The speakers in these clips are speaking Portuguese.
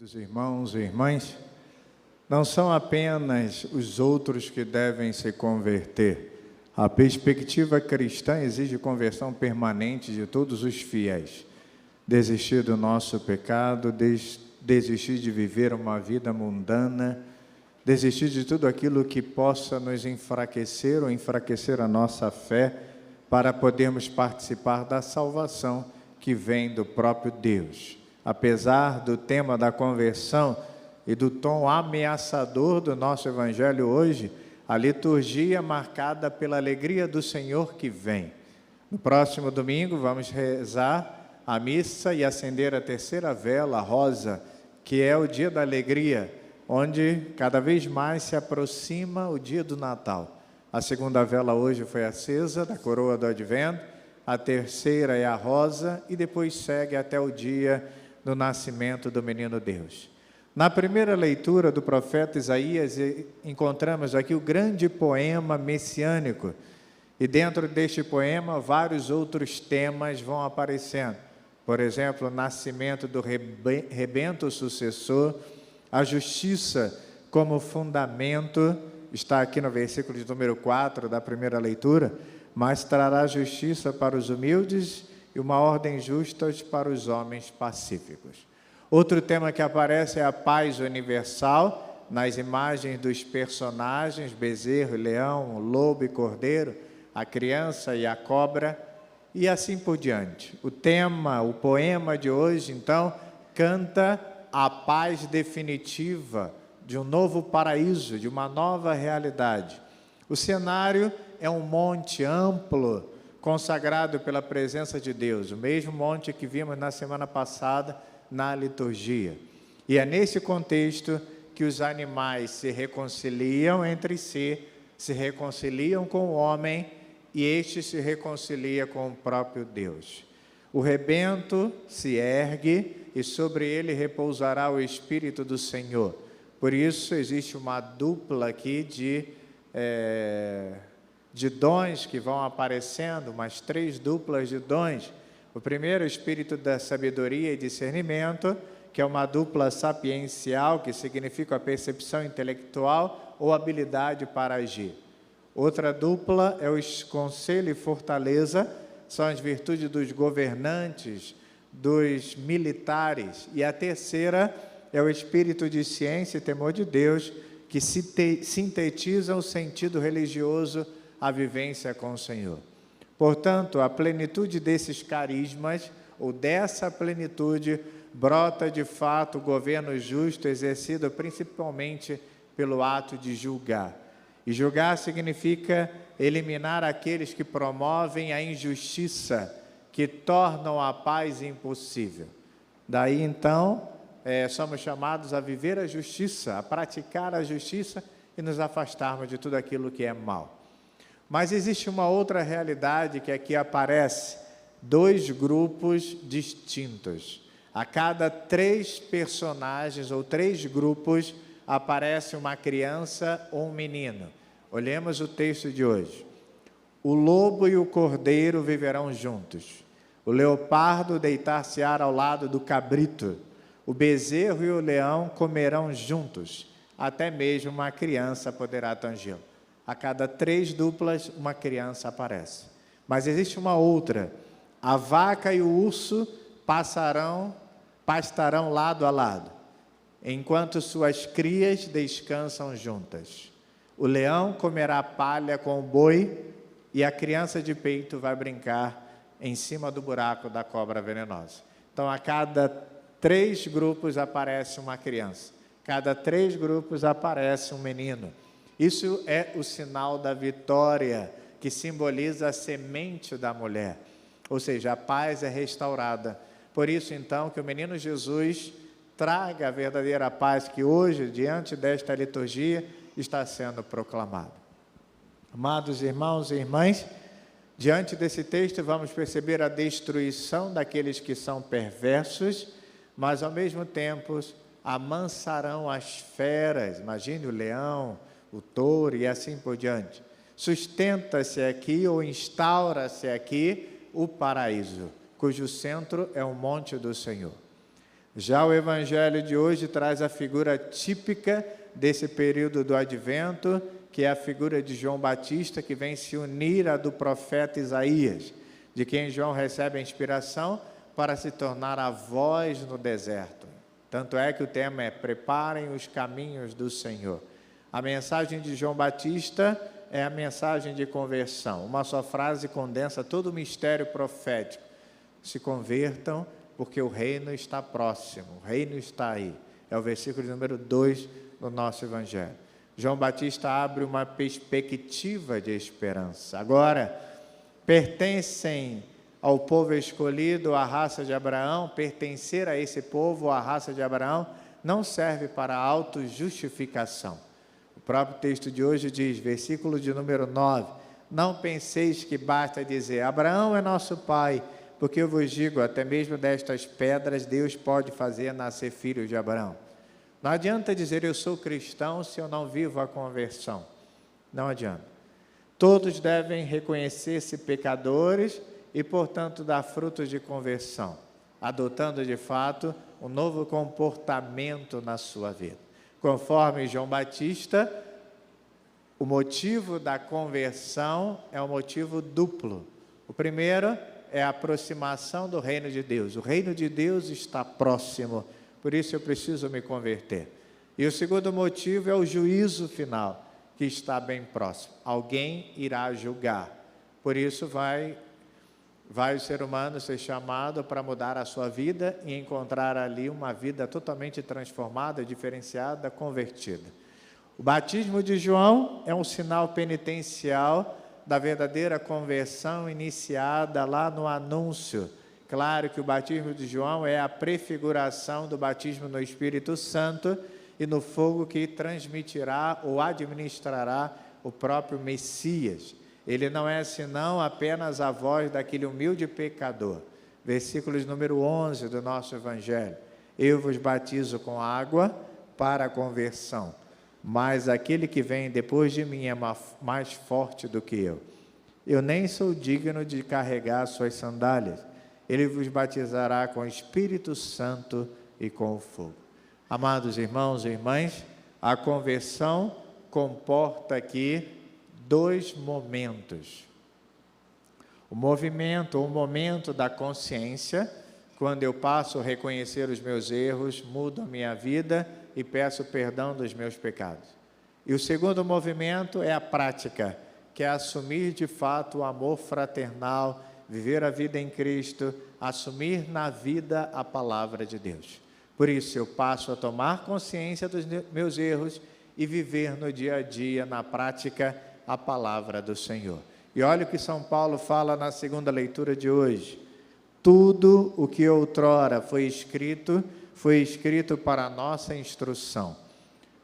Dos irmãos e irmãs, não são apenas os outros que devem se converter. A perspectiva cristã exige conversão permanente de todos os fiéis. Desistir do nosso pecado, desistir de viver uma vida mundana, desistir de tudo aquilo que possa nos enfraquecer ou enfraquecer a nossa fé, para podermos participar da salvação que vem do próprio Deus. Apesar do tema da conversão e do tom ameaçador do nosso evangelho hoje, a liturgia é marcada pela alegria do Senhor que vem. No próximo domingo vamos rezar a missa e acender a terceira vela rosa, que é o dia da alegria, onde cada vez mais se aproxima o dia do Natal. A segunda vela hoje foi acesa, da coroa do Advento, a terceira é a rosa e depois segue até o dia do nascimento do menino Deus. Na primeira leitura do profeta Isaías, encontramos aqui o grande poema messiânico, e dentro deste poema vários outros temas vão aparecendo. Por exemplo, o nascimento do rebento sucessor, a justiça como fundamento, está aqui no versículo de número 4 da primeira leitura, mas trará justiça para os humildes e uma ordem justa para os homens pacíficos. Outro tema que aparece é a paz universal, nas imagens dos personagens, bezerro, leão, lobo e cordeiro, a criança e a cobra, e assim por diante. O poema de hoje, então, canta a paz definitiva de um novo paraíso, de uma nova realidade. O cenário é um monte amplo, consagrado pela presença de Deus, o mesmo monte que vimos na semana passada na liturgia. E é nesse contexto que os animais se reconciliam entre si, se reconciliam com o homem e este se reconcilia com o próprio Deus. O rebento se ergue e sobre ele repousará o Espírito do Senhor. Por isso existe uma dupla aqui de dons que vão aparecendo, umas 3 duplas de dons. O primeiro, o espírito da sabedoria e discernimento, que é uma dupla sapiencial, que significa a percepção intelectual ou habilidade para agir. Outra dupla é o conselho e fortaleza, são as virtudes dos governantes, dos militares. E a terceira é o espírito de ciência e temor de Deus, que sintetiza o sentido religioso, a vivência com o Senhor. Portanto, a plenitude desses carismas, ou dessa plenitude, brota de fato o governo justo exercido principalmente pelo ato de julgar. E julgar significa eliminar aqueles que promovem a injustiça, que tornam a paz impossível. Daí, então, somos chamados a viver a justiça, a praticar a justiça e nos afastarmos de tudo aquilo que é mal. Mas existe uma outra realidade que aqui aparece, 2 grupos distintos. A cada 3 personagens ou 3 grupos aparece uma criança ou um menino. Olhemos o texto de hoje. O lobo e o cordeiro viverão juntos. O leopardo deitar-se-á ao lado do cabrito. O bezerro e o leão comerão juntos. Até mesmo uma criança poderá tangi-lo. A cada 3 duplas, uma criança aparece. Mas existe uma outra. A vaca e o urso pastarão lado a lado, enquanto suas crias descansam juntas. O leão comerá palha com o boi e a criança de peito vai brincar em cima do buraco da cobra venenosa. Então, a cada 3 grupos aparece uma criança. Cada 3 grupos aparece um menino. Isso é o sinal da vitória, que simboliza a semente da mulher. Ou seja, a paz é restaurada. Por isso, então, que o menino Jesus traga a verdadeira paz que hoje, diante desta liturgia, está sendo proclamada. Amados irmãos e irmãs, diante desse texto vamos perceber a destruição daqueles que são perversos, mas ao mesmo tempo amansarão as feras. Imagine o leão, o touro e assim por diante. Sustenta-se aqui ou instaura-se aqui o paraíso, cujo centro é o monte do Senhor. Já o evangelho de hoje traz a figura típica desse período do advento, que é a figura de João Batista, que vem se unir à do profeta Isaías, de quem João recebe a inspiração para se tornar a voz no deserto. Tanto é que o tema é: preparem os caminhos do Senhor. A mensagem de João Batista é a mensagem de conversão. Uma só frase condensa todo o mistério profético: se convertam, porque o reino está próximo, o reino está aí. É o versículo número 2 do nosso evangelho. João Batista abre uma perspectiva de esperança. Agora, pertencem ao povo escolhido, à raça de Abraão. Pertencer a esse povo, à raça de Abraão, não serve para autojustificação. O próprio texto de hoje diz, versículo de número 9: não penseis que basta dizer, Abraão é nosso pai, porque eu vos digo, até mesmo destas pedras Deus pode fazer nascer filhos de Abraão. Não adianta dizer eu sou cristão se eu não vivo a conversão. Não adianta. Todos devem reconhecer-se pecadores e, portanto, dar frutos de conversão, adotando de fato um novo comportamento na sua vida. Conforme João Batista, o motivo da conversão é um motivo duplo. O primeiro é a aproximação do reino de Deus. O reino de Deus está próximo, por isso eu preciso me converter. E o segundo motivo é o juízo final, que está bem próximo. Alguém irá julgar. Por isso vai o ser humano ser chamado para mudar a sua vida e encontrar ali uma vida totalmente transformada, diferenciada, convertida. O batismo de João é um sinal penitencial da verdadeira conversão iniciada lá no anúncio. Claro que o batismo de João é a prefiguração do batismo no Espírito Santo e no fogo que transmitirá ou administrará o próprio Messias. Ele não é senão apenas a voz daquele humilde pecador. Versículos número 11 do nosso Evangelho. Eu vos batizo com água para a conversão, mas aquele que vem depois de mim é mais forte do que eu. Eu nem sou digno de carregar suas sandálias. Ele vos batizará com o Espírito Santo e com o fogo. Amados irmãos e irmãs, a conversão comporta aqui dois momentos. O momento da consciência, quando eu passo a reconhecer os meus erros, mudo a minha vida e peço perdão dos meus pecados. E o segundo movimento é a prática, que é assumir de fato o amor fraternal, viver a vida em Cristo, assumir na vida a palavra de Deus. Por isso eu passo a tomar consciência dos meus erros e viver no dia a dia, na prática, a palavra do Senhor. E olha o que São Paulo fala na segunda leitura de hoje. Tudo o que outrora foi escrito para a nossa instrução,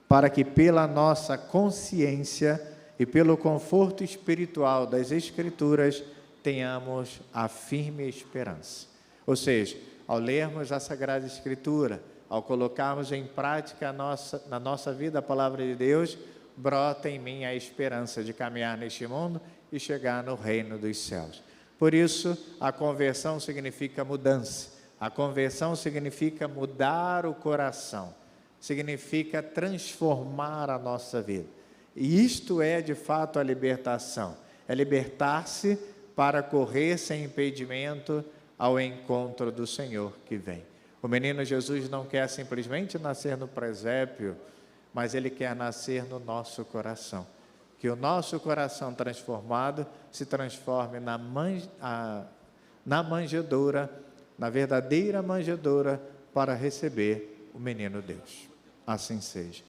para que pela nossa consciência e pelo conforto espiritual das Escrituras tenhamos a firme esperança. Ou seja, ao lermos a Sagrada Escritura, ao colocarmos em prática na nossa vida a palavra de Deus, brota em mim a esperança de caminhar neste mundo e chegar no reino dos céus. Por isso, a conversão significa mudança. A conversão significa mudar o coração, significa transformar a nossa vida. E isto é, de fato, a libertação. É libertar-se para correr sem impedimento ao encontro do Senhor que vem. O menino Jesus não quer simplesmente nascer no presépio, mas ele quer nascer no nosso coração. Que o nosso coração transformado se transforme na manjedoura, na verdadeira manjedoura, para receber o menino Deus. Assim seja.